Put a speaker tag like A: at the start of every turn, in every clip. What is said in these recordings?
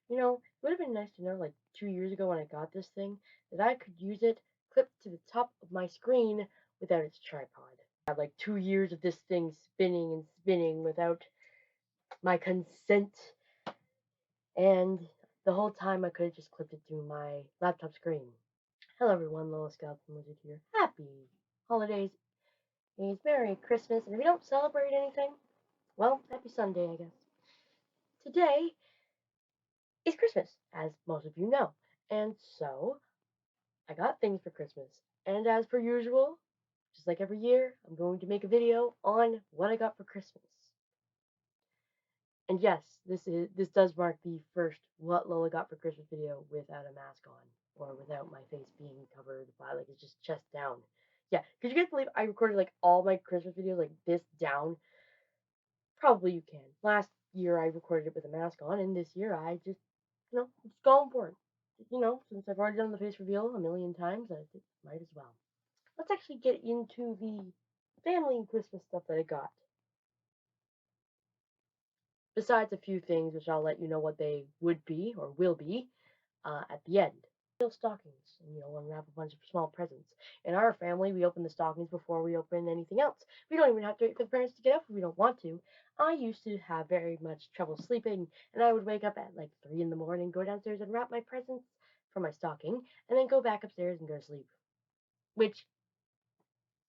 A: it would have been nice to know, like 2 years ago when I got this thing, that I could use it clipped to the top of my screen without its tripod. I had like 2 years of this thing spinning and spinning without my consent, and the whole time I could have just clipped it to my laptop screen. Hello everyone, Loel Skeleton Wizard here. Happy holidays. It's Merry Christmas, and if you don't celebrate anything, well, happy Sunday, I guess. Today is Christmas, as most of you know, and so I got things for Christmas. And as per usual, just like every year, I'm going to make a video on what I got for Christmas. And yes, this does mark the first what Lola got for Christmas video without a mask on, or without my face being covered by, like, it's just chest down. Yeah, could you guys believe I recorded like all my Christmas videos like this down? Probably you can. Last year I recorded it with a mask on, and this year I just, it's going for it. Since I've already done the face reveal a million times, I might as well. Let's actually get into the family Christmas stuff that I got. Besides a few things, which I'll let you know what they would be or will be at the end. Fill stockings and unwrap a bunch of small presents. In our family, we open the stockings before we open anything else. We don't even have to wait for the parents to get up if we don't want to. I used to have very much trouble sleeping, and I would wake up at like 3 in the morning, go downstairs and wrap my presents for my stocking, and then go back upstairs and go to sleep. Which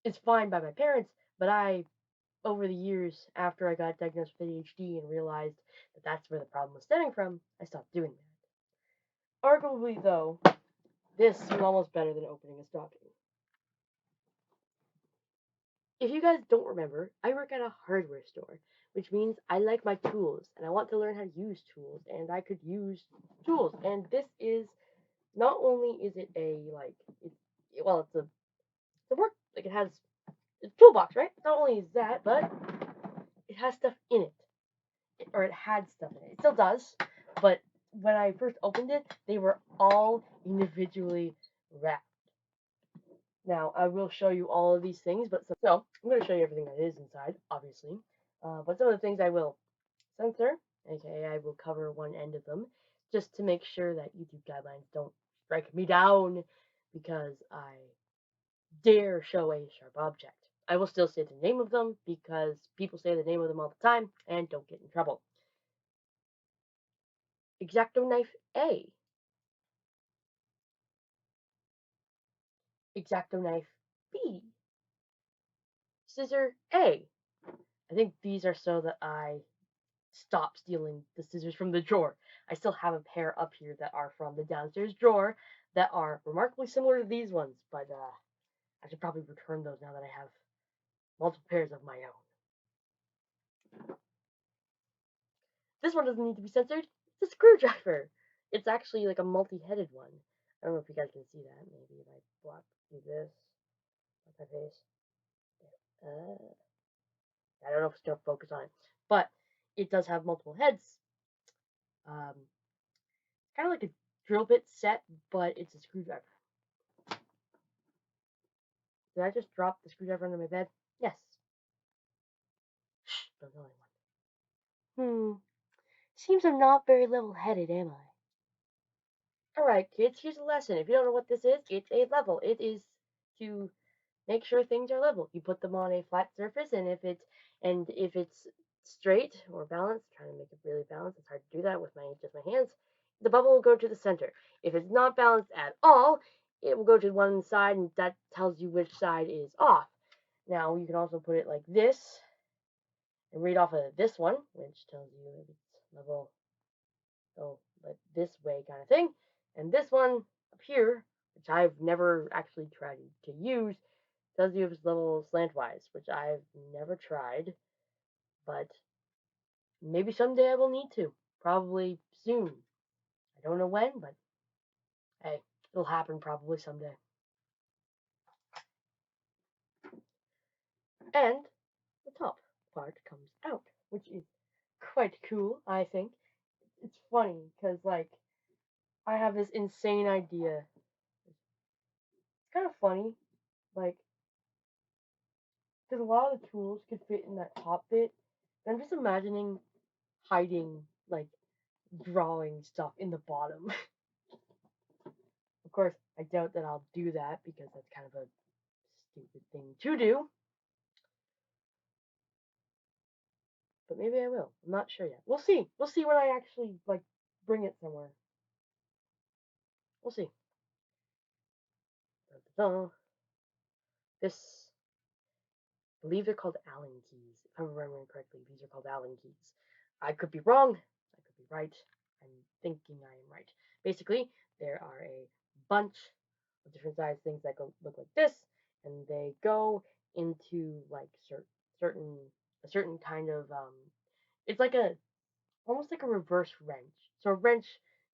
A: is fine by my parents, but over the years, after I got diagnosed with ADHD and realized that that's where the problem was stemming from, I stopped doing that. Arguably, though, this was almost better than opening a stocking. If you guys don't remember, I work at a hardware store, which means I like my tools and I want to learn how to use tools, and I could use tools. And this is not only is it a like it's a work, like it has a toolbox, right? Not only is that, but it has stuff in it, or it had stuff in it. It still does, but when I first opened it, they were all individually wrapped. Now, I will show you all of these things, but so I'm going to show you everything that is inside, obviously. But some of the things I will censor, aka I will cover one end of them, just to make sure that YouTube guidelines don't strike me down because I dare show a sharp object. I will still say the name of them because people say the name of them all the time and don't get in trouble. Exacto knife A. Exacto knife B. Scissor A. I think these are so that I stop stealing the scissors from the drawer. I still have a pair up here that are from the downstairs drawer that are remarkably similar to these ones, but I should probably return those now that I have multiple pairs of my own. This one doesn't need to be censored. It's a screwdriver. It's actually like a multi-headed one. I don't know if you guys can see that. Maybe if I block do this, block my face. I don't know if it's gonna focus on it, but it does have multiple heads. Um, kind of like a drill bit set, but it's a screwdriver. Did I just drop the screwdriver under my bed? Yes. Shh, don't tell anyone. Seems I'm not very level-headed, am I? Alright, kids, here's a lesson. If you don't know what this is, it's a level. It is to make sure things are level. You put them on a flat surface, and if it's straight or balanced, trying to make it really balanced, it's hard to do that with just my hands, the bubble will go to the center. If it's not balanced at all, it will go to one side, and that tells you which side is off. Now, you can also put it like this, and read off of this one, which tells you if it's level, like this way kind of thing. And this one up here, which I've never actually tried to use, tells you if it's level slantwise, which I've never tried, but maybe someday I will need to. Probably soon. I don't know when, but hey, it'll happen probably someday. And the top part comes out, which is quite cool, I think. It's funny, because, like, I have this insane idea. It's kind of funny, like, because a lot of the tools could fit in that top bit. And I'm just imagining hiding, like, drawing stuff in the bottom. Of course, I doubt that I'll do that because that's kind of a stupid thing to do. But maybe I will. I'm not sure yet. We'll see. We'll see when I actually like bring it somewhere. We'll see. This, I believe they're called Allen keys. If I'm remembering correctly, these are called Allen keys. I could be wrong. I could be right. I'm thinking I am right. Basically, there are a bunch of different sized things that look like this, and they go into like certain a certain kind of it's like a almost like a reverse wrench. So a wrench,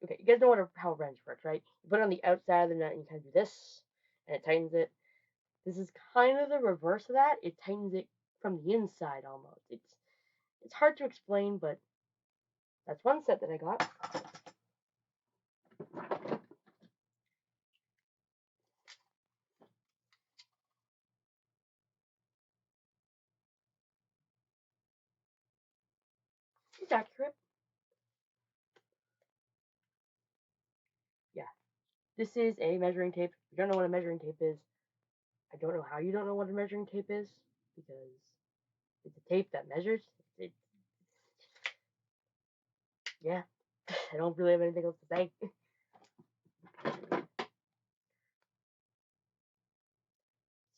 A: okay, you guys know how a wrench works, right? You put it on the outside of the nut and you kind of do this, and it tightens it. This is kind of the reverse of that. It tightens it from the inside almost. It's hard to explain, but that's one set that I got. It's accurate. Yeah. This is a measuring tape. If you don't know what a measuring tape is, I don't know how you don't know what a measuring tape is, because it's a tape that measures. It, yeah. I don't really have anything else to say.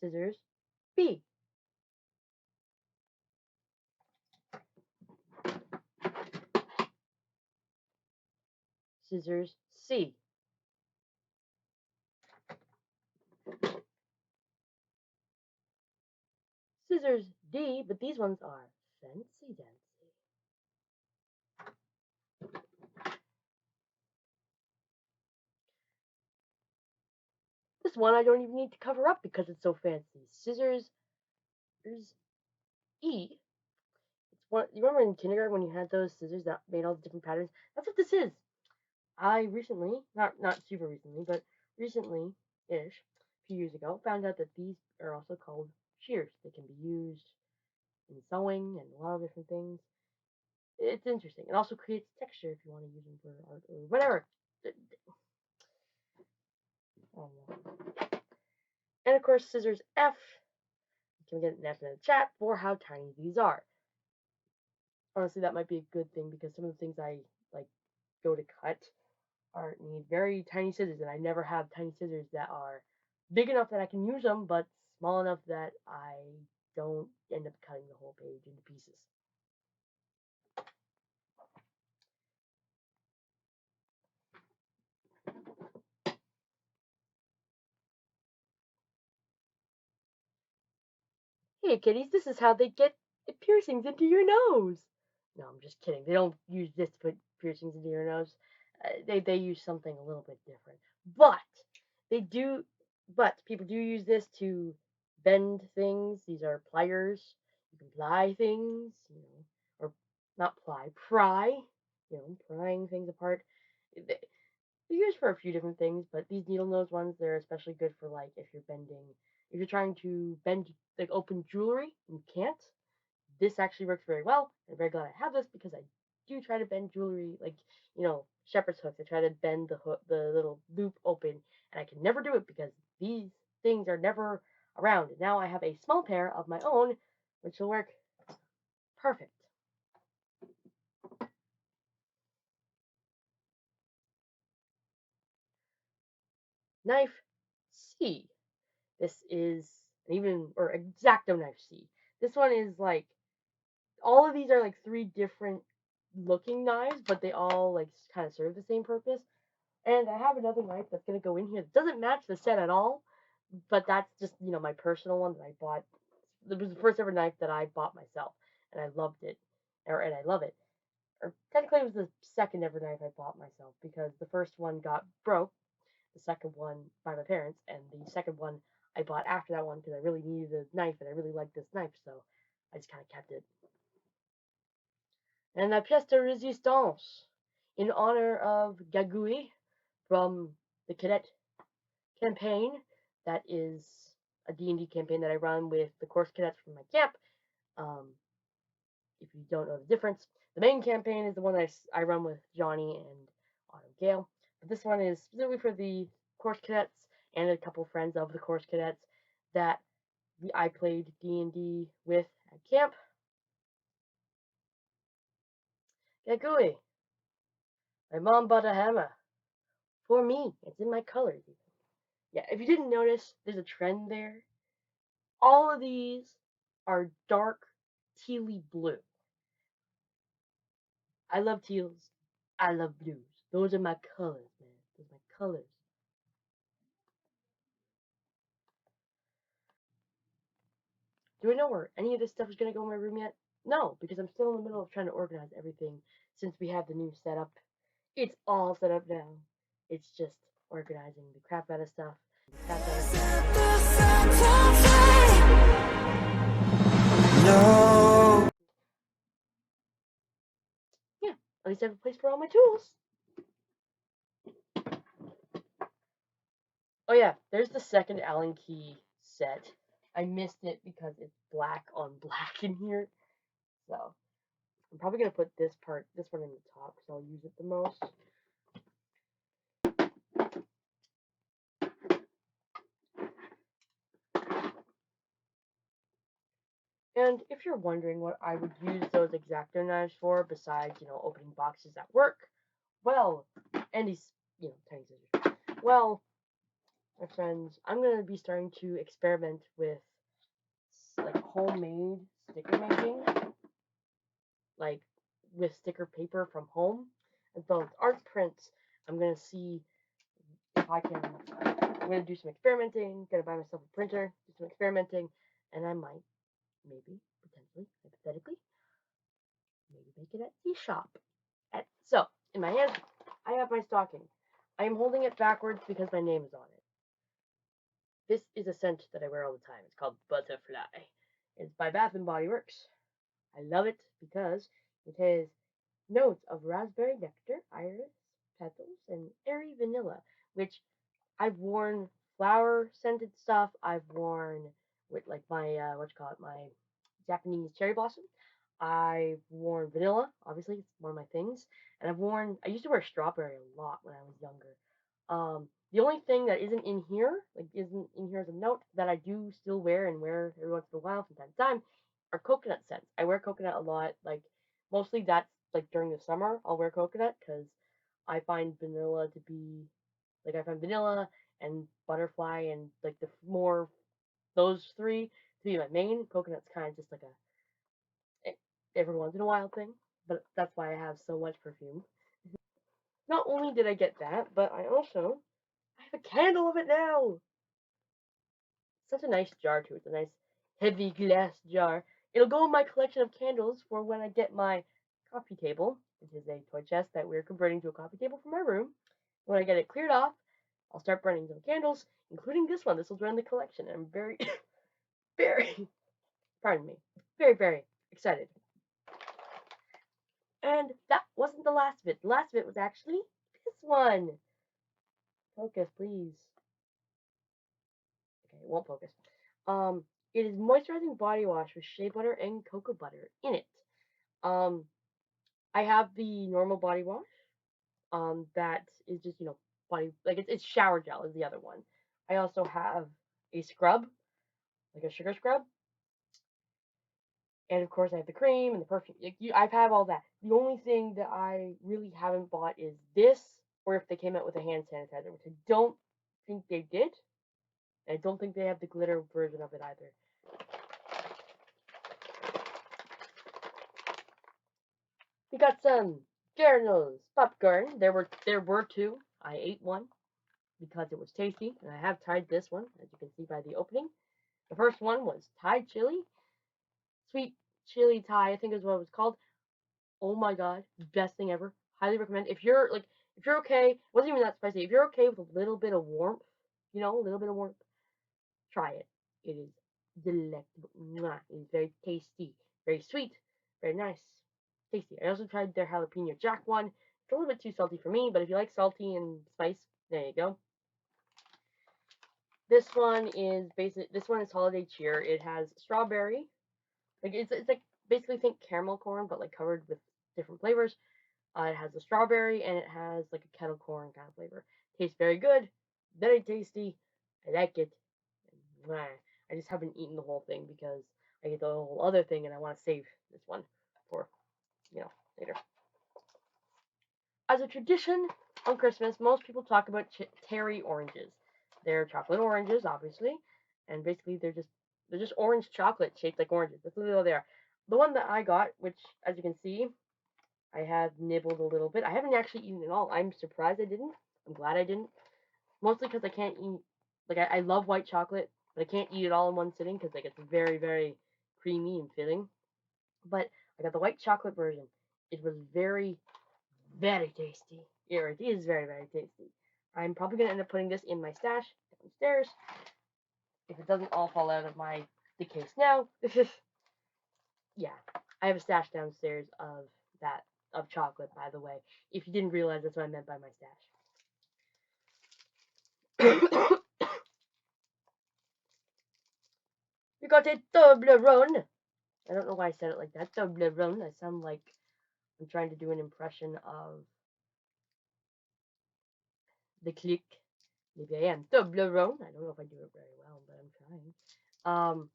A: Scissors. B. Scissors. C. Scissors D, but these ones are fancy dancy. This one I don't even need to cover up because it's so fancy. Scissors E. It's one. You remember in kindergarten when you had those scissors that made all the different patterns? That's what this is. I recently, not super recently, but recently ish, a few years ago, found out that these are also called shears. They can be used in sewing and a lot of different things. It's interesting. It also creates texture if you want to use them for art or whatever. And of course, scissors F. You can get an F in the chat for how tiny these are. Honestly, that might be a good thing because some of the things I like go to cut need very tiny scissors, and I never have tiny scissors that are big enough that I can use them, but small enough that I don't end up cutting the whole page into pieces. Hey, kitties, this is how they get piercings into your nose. No, I'm just kidding. They don't use this to put piercings into your nose. They use something a little bit different, but they do. But people do use this to bend things. These are pliers. You can ply things, or not pry. Prying things apart. They're used for a few different things, but these needle nose ones, they're especially good for like if you're trying to bend like open jewelry and you can't. This actually works very well. I'm very glad I have this because I do try to bend jewelry like shepherd's hooks. I try to bend the little loop open, and I can never do it because these things are never around. And now I have a small pair of my own, which will work perfect. Knife C. This is or X-Acto knife C. This one is like all of these are like three different looking knives, but they all like kind of serve the same purpose. And I have another knife that's gonna go in here that doesn't match the set at all, but that's just my personal one that I bought. It was the first ever knife that I bought myself, and I loved it, and I love it. Or technically, it was the second ever knife I bought myself because the first one got broke, the second one by my parents, and the second one I bought after that one because I really needed a knife and I really liked this knife, so I just kind of kept it. And la pièce de résistance in honor of Gagouille from the cadet campaign. That is a D&D campaign that I run with the course cadets from my camp. Um, if you don't know the difference, the main campaign is the one that I run with Johnny and Autumn Gale. But this one is specifically for the course cadets and a couple friends of the course cadets that I played D&D with at camp. Get gooey. My mom bought a hammer. For me. It's in my colors. Yeah, if you didn't notice, there's a trend there. All of these are dark tealy blue. I love teals. I love blues. Those are my colors, man. Those are my colors. Do I know where any of this stuff is going to go in my room yet? No, because I'm still in the middle of trying to organize everything since we have the new setup. It's all set up now. It's just organizing the crap out of stuff. No. Yeah, at least I have a place for all my tools. Oh yeah, there's the second Allen key set. I missed it because it's black on black in here. So I'm probably gonna put this one in the top because I'll use it the most. And if you're wondering what I would use those X-Acto knives for, besides, opening boxes at work, well, and these, tiny scissors. Well, my friends, I'm going to be starting to experiment with, like, homemade sticker making, like, with sticker paper from home, as well as art prints. I'm going to see if I can, I'm going to do some experimenting, going to buy myself a printer, do some experimenting, and I might, maybe, potentially, hypothetically, maybe make it at the shop. So, in my hand, I have my stocking. I am holding it backwards because my name is on it. This is a scent that I wear all the time. It's called Butterfly. It's by Bath and Body Works. I love it because it has notes of raspberry nectar, iris petals, and airy vanilla, which I've worn flower scented stuff. I've worn with like my my Japanese cherry blossom. I've worn vanilla, obviously it's one of my things, and I used to wear strawberry a lot when I was younger. The only thing that isn't in here as a note that I do still wear and wear every once in a while from time to time are coconut scents. I wear coconut a lot, like mostly that's like during the summer. I'll wear coconut because I find vanilla to be I find vanilla and butterfly and like the more those three to be my main. Coconut's kind of just like every once in a while thing, but that's why I have so much perfume. Not only did I get that, but I have a candle of it now. Such a nice jar too. It's a nice heavy glass jar. It'll go in my collection of candles for when I get my coffee table, which is a toy chest that we're converting to a coffee table for my room. When I get it cleared off, I'll start burning some candles, including this one. This will join the collection. I'm very, very, pardon me, very, very excited. And that wasn't the last bit. The last bit was actually this one. Focus, please. Okay, it won't focus. Um, it is moisturizing body wash with shea butter and cocoa butter in it. Um, I have the normal body wash. That is just body it's shower gel is the other one. I also have a scrub, like a sugar scrub, and of course I have the cream and the perfume. I've had all that. The only thing that I really haven't bought is this, or if they came out with a hand sanitizer, which I don't think they did. I don't think they have the glitter version of it either. We got some journals, popcorn. There were two. I ate one because it was tasty, and I have tried this one, as you can see by the opening. The first one was Thai chili, sweet chili Thai, I think is what it was called. Oh my god, best thing ever. Highly recommend. If you're okay, it wasn't even that spicy. If you're okay with a little bit of warmth, a little bit of warmth, try it. It is delectable. Mwah. It is very tasty, very sweet, very nice, tasty. I also tried their jalapeno jack one. It's a little bit too salty for me, but if you like salty and spice, there you go. This one is holiday cheer. It has strawberry. It's like basically think caramel corn, but like covered with different flavors. It has the strawberry and it has like a kettle corn kind of flavor. Tastes very good, very tasty. I like it. I just haven't eaten the whole thing because I get the whole other thing and I want to save this one for later. As a tradition on Christmas, most people talk about terry oranges. They're chocolate oranges, obviously, and basically they're just orange chocolate shaped like oranges. That's literally all they are. The one that I got, which as you can see, I have nibbled a little bit. I haven't actually eaten it all. I'm surprised I didn't. I'm glad I didn't. Mostly because I can't eat. Like I love white chocolate, but I can't eat it all in one sitting because like it's very very creamy and filling. But I got the white chocolate version. It was very very tasty. Yeah, it is very very tasty. I'm probably gonna end up putting this in my stash downstairs if it doesn't all fall out of the case now. Yeah, I have a stash downstairs of that of chocolate. By the way, if you didn't realize, that's what I meant by my stash. You got a Toblerone. I don't know why I said it like that. Toblerone. I sound like I'm trying to do an impression of the click. Maybe I am. Toblerone. I don't know if I do it very well, but I'm trying.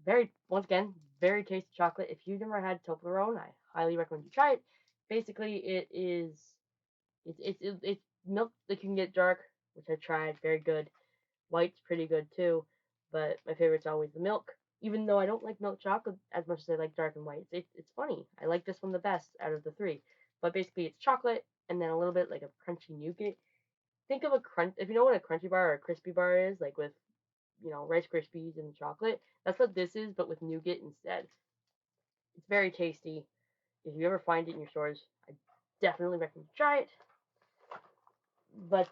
A: Very once again, very tasty chocolate. If you've never had Toblerone, I highly recommend you try it. Basically, it's milk that you can get dark, which I tried. Very good. White's pretty good too, but my favorite's always the milk. Even though I don't like milk chocolate as much as I like dark and white, it's funny. I like this one the best out of the three. But basically, it's chocolate and then a little bit like a crunchy nougat. Think of a crunch if you know what a crunchy bar or a crispy bar is, like with Rice Krispies and chocolate. That's what this is, but with nougat instead. It's very tasty. If you ever find it in your stores, I definitely recommend you try it. But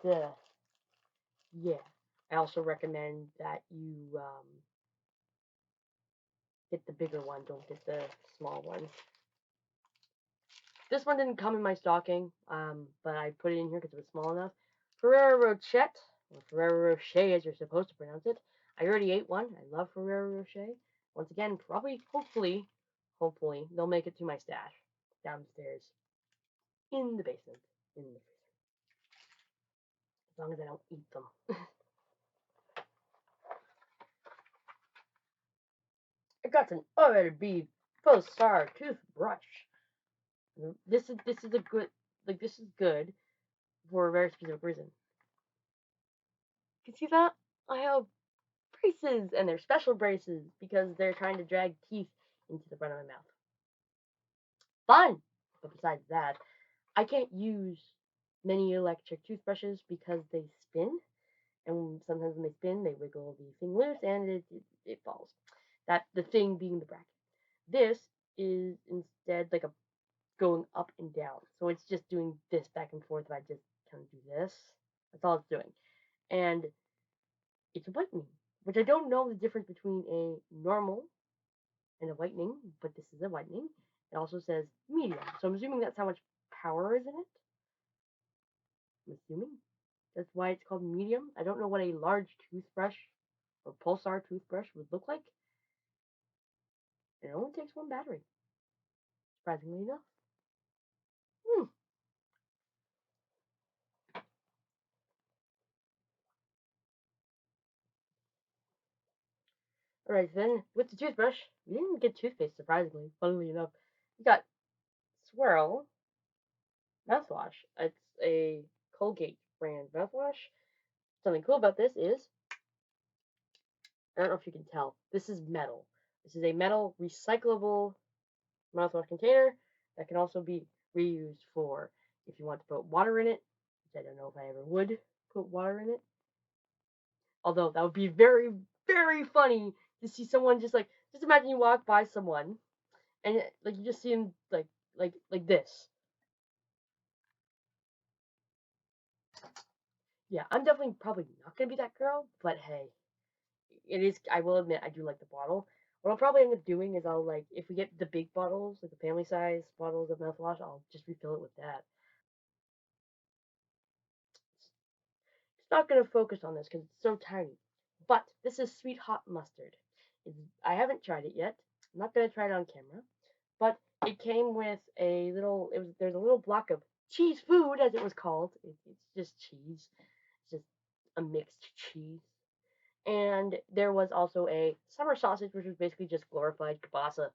A: yeah, I also recommend that you get the bigger one. Don't get the small one. This one didn't come in my stocking, but I put it in here because it was small enough. Ferrero Rocher, or Ferrero Rocher as you're supposed to pronounce it. I already ate one. I love Ferrero Rocher. Once again, probably, hopefully, they'll make it to my stash downstairs in the basement, in the freezer, as long as I don't eat them. I got an Oral-B Pulsar toothbrush. This is a good this is good for a very specific reason. You see that? I have braces, and they're special braces because they're trying to drag teeth into the front of my mouth. Fun! But besides that, I can't use many electric toothbrushes because they spin, and sometimes when they spin, they wiggle the thing loose and it falls. That the thing being the bracket. This is instead like a going up and down, so it's just doing this back and forth. If I just kind of do this, that's all it's doing, and it's a whitening, which I don't know the difference between a normal and a whitening, but this is a whitening. It also says medium, so I'm assuming that's how much power is in it. I'm assuming that's why it's called medium. I don't know what a large toothbrush or pulsar toothbrush would look like. It only takes one battery, surprisingly enough. Hmm. All right, then with the toothbrush, we didn't get toothpaste. Surprisingly, funnily enough, we got Swirl mouthwash. It's a Colgate brand mouthwash. Something cool about this is I don't know if you can tell. This is metal. This is a metal recyclable mouthwash container that can also be reused for if you want to put water in it, which I don't know if I ever would put water in it. Although that would be very, very funny to see someone just imagine you walk by someone and like you just see him like this. Yeah, I'm definitely probably not gonna be that girl, but hey, it is. I will admit I do like the bottle. What I'll probably end up doing is I'll like if we get the big bottles, like the family size bottles of mouthwash, I'll just refill it with that. It's not gonna focus on this because it's so tiny. But this is sweet hot mustard. It's, I haven't tried it yet. I'm not gonna try it on camera, but it came with a little. There's a little block of cheese food, as it was called. It's just cheese. It's just a mixed cheese. And there was also a summer sausage, which was basically just glorified kielbasa,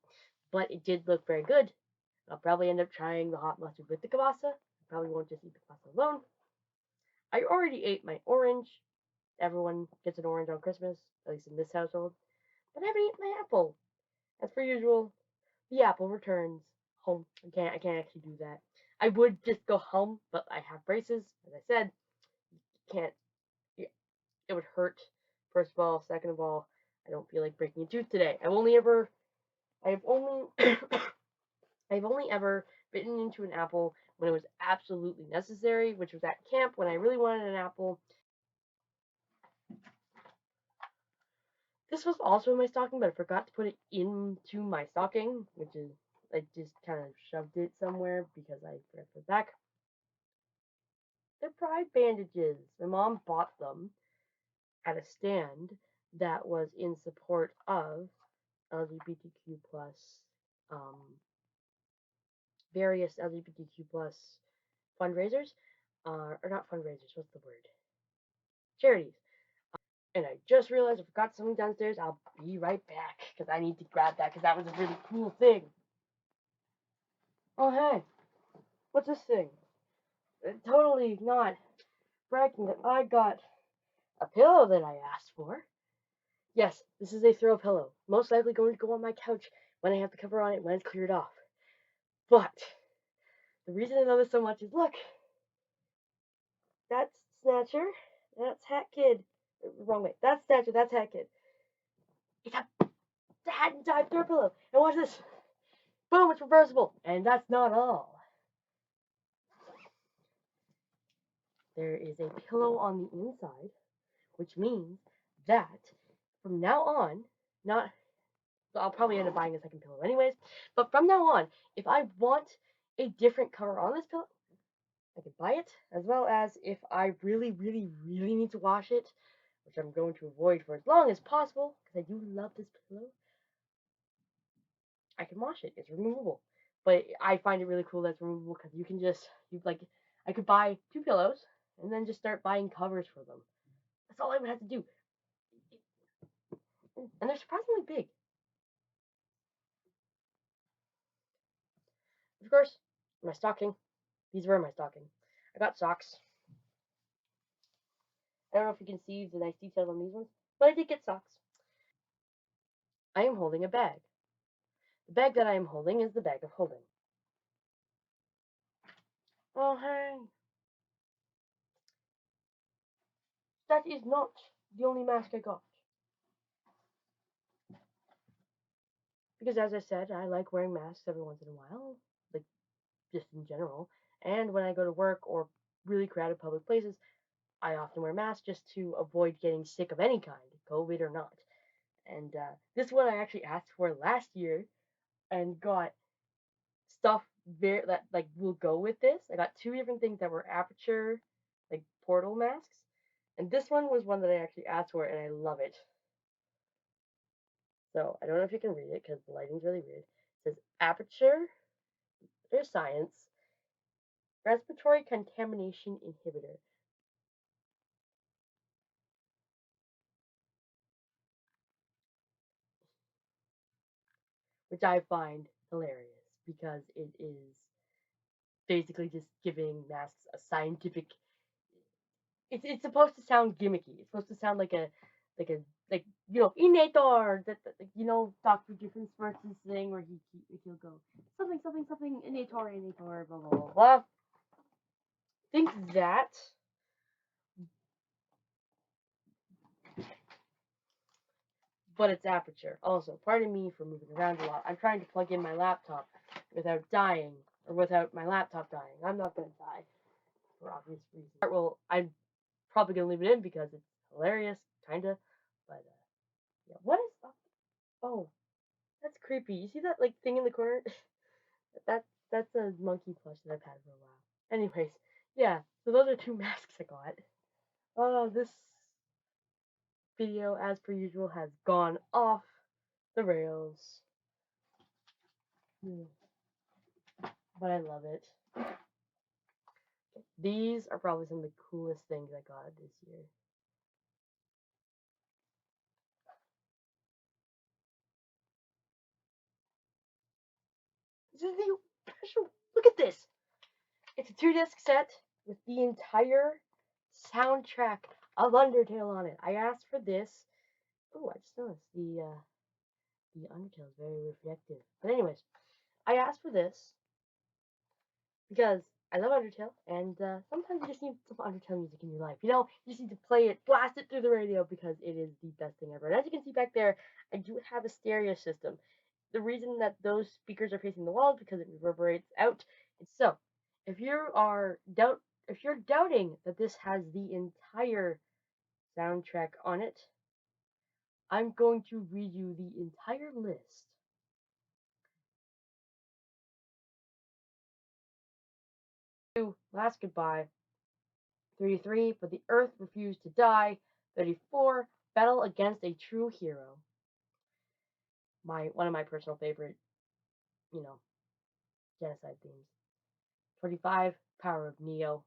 A: but it did look very good. I'll probably end up trying the hot mustard with the kielbasa. I probably won't just eat the kielbasa alone. I already ate my orange. Everyone gets an orange on Christmas, at least in this household. But I haven't eaten my apple. As per usual, the apple returns home. I can't actually do that. I would just go home, but I have braces. As I said, can't. It would hurt. First of all, second of all, I don't feel like breaking a tooth today. I've only, I've only ever bitten into an apple when it was absolutely necessary, which was at camp when I really wanted an apple. This was also in my stocking, but I forgot to put it into my stocking, which is I just kind of shoved it somewhere because I forgot to put it back. They're pride bandages. My mom bought them at a stand that was in support of LGBTQ plus um, various LGBTQ plus fundraisers, or not fundraisers. What's the word? Charities. And I just realized I forgot something downstairs. I'll be right back because I need to grab that because that was a really cool thing. Oh hey, what's this thing? Totally not bragging that I got a pillow that I asked for. Yes, this is a throw pillow. Most likely going to go on my couch when I have the cover on it when it's cleared off. But the reason I love it so much is look, that's Snatcher, that's Hat Kid. Wrong way. That's Snatcher, that's Hat Kid. It's a hat and tie throw pillow. And watch this. Boom, it's reversible. And that's not all. There is a pillow on the inside, which means that from now on, not I'll probably end up buying a second pillow anyways. But from now on, if I want a different cover on this pillow, I can buy it. As well as if I really, really, really need to wash it, which I'm going to avoid for as long as possible, because I do love this pillow, I can wash it. It's removable. But I find it really cool that it's removable because you can just, I could buy two pillows and then just start buying covers for them. That's all I would have to do. And they're surprisingly big. Of course, my stocking. These were my stocking. I got socks. I don't know if you can see the nice details on these ones, but I did get socks. I am holding a bag. The bag that I am holding is the bag of holding. Oh, hey. That is not the only mask I got. Because as I said, I like wearing masks every once in a while, like just in general. And when I go to work or really crowded public places, I often wear masks just to avoid getting sick of any kind, COVID or not. And this one I actually asked for last year and got stuff very that like will go with this. I got two different things that were aperture, like portal masks, and this one was one that I actually asked for, and I love it. So I don't know if you can read it because the lighting's really weird. It says aperture, there's science, respiratory contamination inhibitor, which I find hilarious because it is basically just giving masks a scientific. It's supposed to sound gimmicky. It's supposed to sound like a like innator that Doctor Difference thing where he'll go something innator blah blah blah blah. Think that, but it's aperture. Also, pardon me for moving around a lot. I'm trying to plug in my laptop without dying or without my laptop dying. I'm not gonna die for obvious reasons. Well, I'm probably gonna leave it in because it's hilarious, kinda. But yeah, what is up? Oh, that's creepy. You see that like thing in the corner? that that's a monkey plush that I've had for a while. Anyways, yeah. So those are two masks I got. Oh, this video, as per usual, has gone off the rails. Mm, but I love it. These are probably some of the coolest things I got this year. This is the special. Look at this. It's a 2 disc set with the entire soundtrack of Undertale on it. I asked for this. Oh, I just noticed the Undertale is very reflective. But anyways, I asked for this because I love Undertale, and sometimes you just need some Undertale music in your life. You know, you just need to play it, blast it through the radio because it is the best thing ever. And as you can see back there, I do have a stereo system. The reason that those speakers are facing the wall is because it reverberates out. And so, if you are if you're doubting that this has the entire soundtrack on it, I'm going to read you the entire list. Last Goodbye. 33, But the Earth Refused to Die. 34, Battle Against a True Hero. One of my personal favorite, you know, genocide themes. 25, Power of Neo.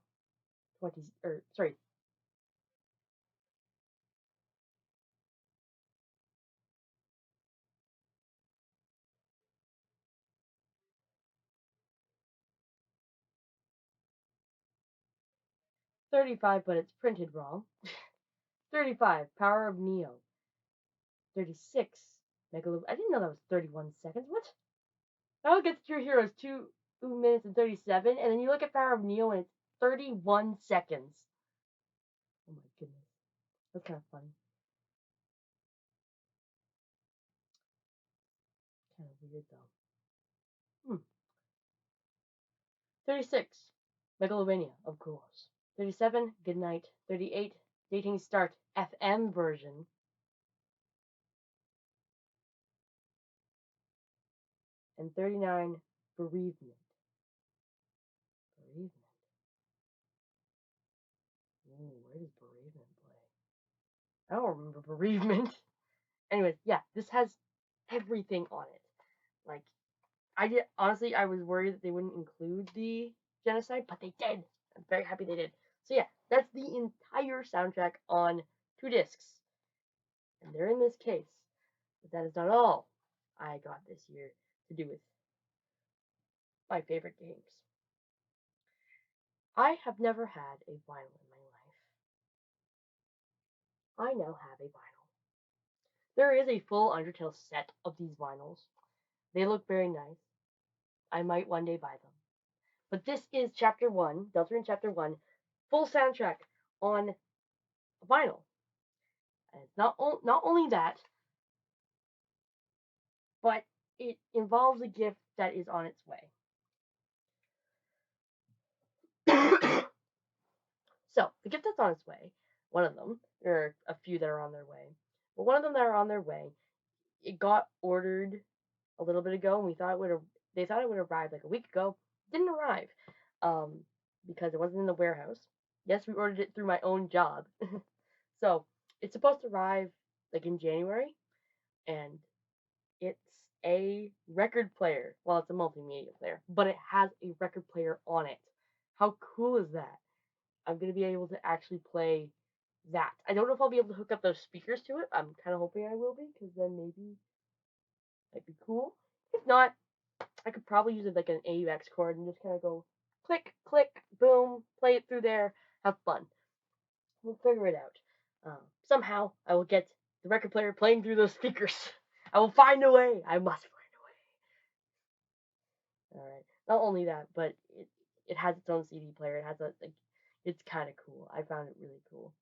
A: 20, or sorry, 35, but it's printed wrong. 35, Power of Neo. 36, Megalo. I didn't know that was 31 seconds. What? Battle Against True Heroes 2 minutes and 37, and then you look at Power of Neo and it's 31 seconds. Oh my goodness. That's kind of funny. Kind of weird though. 36, Megalovania, of course. 37, Goodnight. 38, Dating Start FM version. And 39, Bereavement. Bereavement. Ooh, where does Bereavement play? I don't remember Bereavement. Anyways, yeah, this has everything on it. Like, honestly, I was worried that they wouldn't include the genocide, but they did. I'm very happy they did. So yeah, that's the entire soundtrack on 2 discs. And they're in this case. But that is not all I got this year to do with my favorite games. I have never had a vinyl in my life. I now have a vinyl. There is a full Undertale set of these vinyls. They look very nice. I might one day buy them. But this is Chapter 1, Deltarune Chapter 1, full soundtrack on vinyl. And it's not only that, but it involves a gift that is on its way. So, the gift that's on its way, one of them, there are a few that are on their way, but one of them that are on their way, it got ordered a little bit ago, and they thought it would arrive like a week ago. It didn't arrive, um, because it wasn't in the warehouse. Yes, we ordered it through my own job, so it's supposed to arrive like in January, and it's a record player. Well, it's a multimedia player, but it has a record player on it. How cool is that? I'm gonna be able to actually play that. I don't know if I'll be able to hook up those speakers to it. I'm kind of hoping I will be, because then maybe that'd be cool. If not, I could probably use it like an AUX cord and just kind of go click, click, boom, play it through there, have fun. We'll figure it out. Somehow, I will get the record player playing through those speakers. I will find a way. I must find a way. All right. Not only that, but it has its own CD player. It has a like, it's kind of cool. I found it really cool.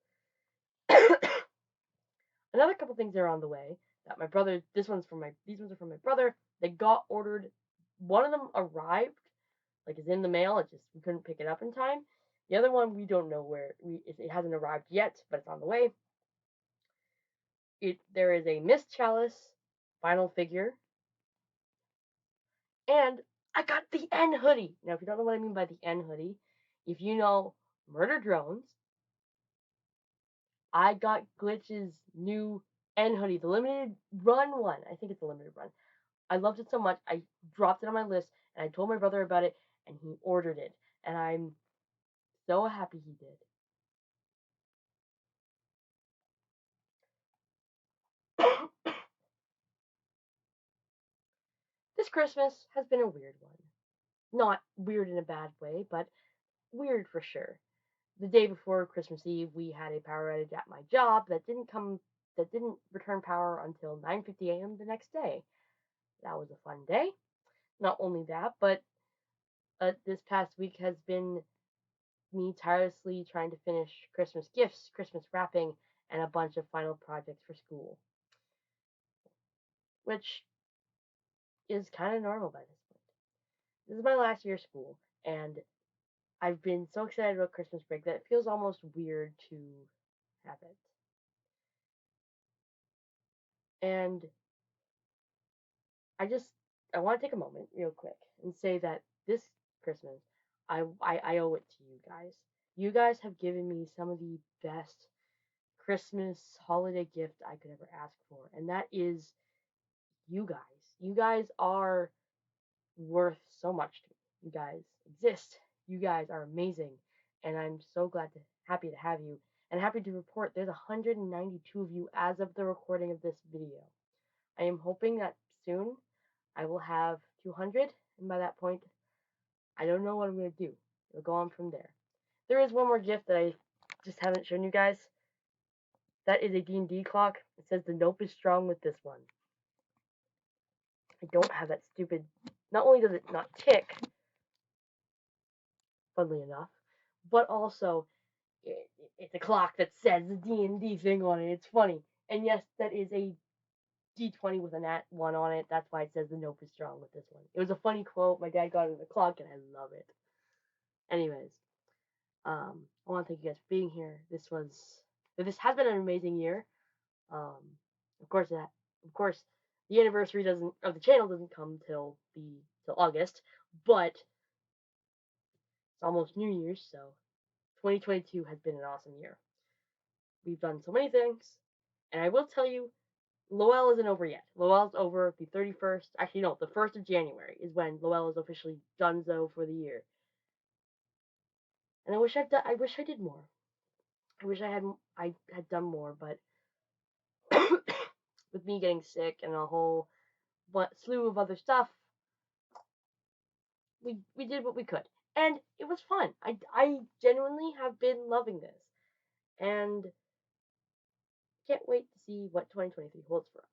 A: Another couple things are on the way that my brother. These ones are from my brother. They got ordered. One of them arrived, like is in the mail. It just we couldn't pick it up in time. The other one we don't know where it hasn't arrived yet, but it's on the way. There is a Mist Chalice final figure, and I got the N hoodie. Now, if you don't know what I mean by the N hoodie, if you know Murder Drones, I got Glitch's new N hoodie, the limited run one. I think it's a limited run. I loved it so much. I dropped it on my list, and I told my brother about it, and he ordered it, and I'm so happy he did. This Christmas has been a weird one. Not weird in a bad way, but weird for sure. The day before Christmas Eve, we had a power outage at my job that didn't return power until 9:50 a.m. the next day. That was a fun day. Not only that, but this past week has been me tirelessly trying to finish Christmas gifts, Christmas wrapping, and a bunch of final projects for school, which is kind of normal by this point. This is my last year of school, and I've been so excited about Christmas break that it feels almost weird to have it. And I just I want to take a moment real quick and say that this Christmas I owe it to you guys. You guys have given me some of the best Christmas holiday gift I could ever ask for, and that is you guys. You guys are worth so much to me. You guys exist. You guys are amazing, and I'm so happy to have you, and happy to report there's 192 of you as of the recording of this video. I am hoping that soon I will have 200, and by that point, I don't know what I'm gonna do. It'll go on from there. There is one more gift that I just haven't shown you guys. That is a D&D clock. It says the nope is strong with this one. I don't have that stupid. Not only does it not tick, funnily enough, but also it's a clock that says the D&D thing on it. It's funny. And yes, that is a D20 with a nat 1 on it. That's why it says the nope is strong with this one. It was a funny quote. My dad got it in the clock, and I love it. Anyways, I want to thank you guys for being here. This has been an amazing year. Um, of course, the anniversary doesn't of the channel doesn't come till August, but it's almost New Year's, so 2022 has been an awesome year. We've done so many things, and I will tell you, Loel isn't over yet. Loel's over the 31st. Actually, no, the 1st of January is when Loel is officially donezo for the year. And I wish I did more. I wish I had done more, but with me getting sick and a whole slew of other stuff, we did what we could, and it was fun. I genuinely have been loving this, and can't wait to see what 2023 holds for us.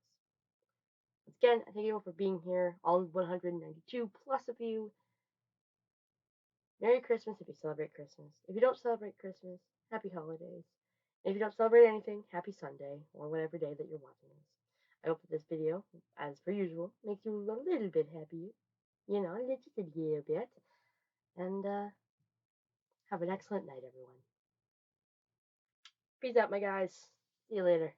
A: Once again, I thank you all for being here, all 192 plus of you. Merry Christmas if you celebrate Christmas. If you don't celebrate Christmas, happy holidays. And if you don't celebrate anything, happy Sunday or whatever day that you're watching this. I hope that this video, as per usual, makes you a little bit happier. You know, just a little bit. And have an excellent night, everyone. Peace out, my guys. See you later.